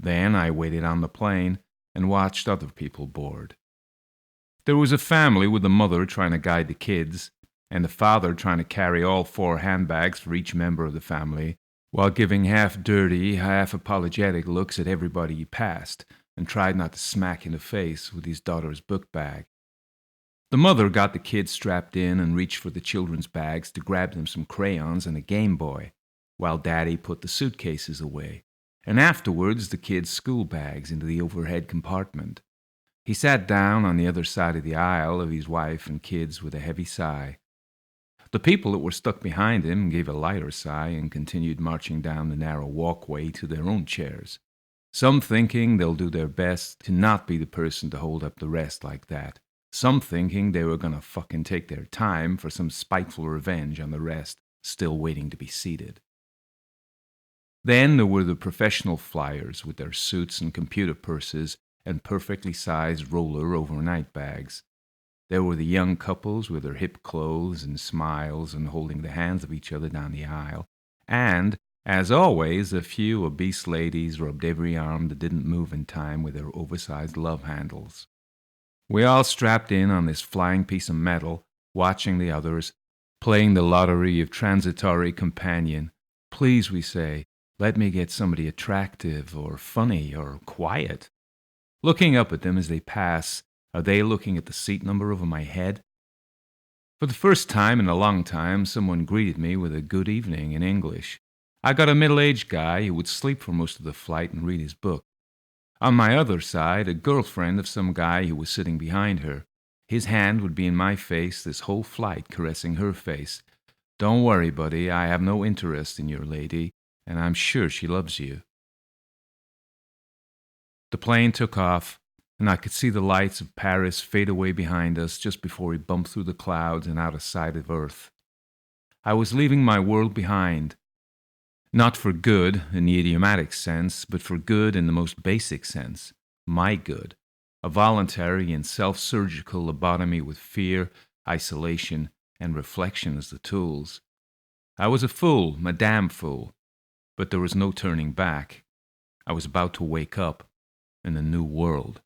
Then I waited on the plane and watched other people board. There was a family with the mother trying to guide the kids, and the father trying to carry all 4 handbags for each member of the family, while giving half dirty, half apologetic looks at everybody he passed, and tried not to smack in the face with his daughter's book bag. The mother got the kids strapped in and reached for the children's bags to grab them some crayons and a Game Boy, while Daddy put the suitcases away, and afterwards the kids' school bags into the overhead compartment. He sat down on the other side of the aisle of his wife and kids with a heavy sigh. The people that were stuck behind him gave a lighter sigh and continued marching down the narrow walkway to their own chairs, some thinking they'll do their best to not be the person to hold up the rest like that, some thinking they were going to fucking take their time for some spiteful revenge on the rest still waiting to be seated. Then there were the professional flyers with their suits and computer purses and perfectly sized roller overnight bags. There were the young couples with their hip clothes and smiles and holding the hands of each other down the aisle. And, as always, a few obese ladies rubbed every arm that didn't move in time with their oversized love handles. We all strapped in on this flying piece of metal, watching the others, playing the lottery of transitory companion. Please, we say, let me get somebody attractive or funny or quiet. Looking up at them as they pass, are they looking at the seat number over my head? For the first time in a long time, someone greeted me with a good evening in English. I got a middle-aged guy who would sleep for most of the flight and read his book. On my other side, a girlfriend of some guy who was sitting behind her. His hand would be in my face this whole flight, caressing her face. Don't worry, buddy, I have no interest in your lady, and I'm sure she loves you. The plane took off, and I could see the lights of Paris fade away behind us just before we bumped through the clouds and out of sight of Earth. I was leaving my world behind, not for good in the idiomatic sense, but for good in the most basic sense, my good, a voluntary and self-surgical lobotomy with fear, isolation, and reflection as the tools. I was a fool, a damn fool, but there was no turning back. I was about to wake up in a new world.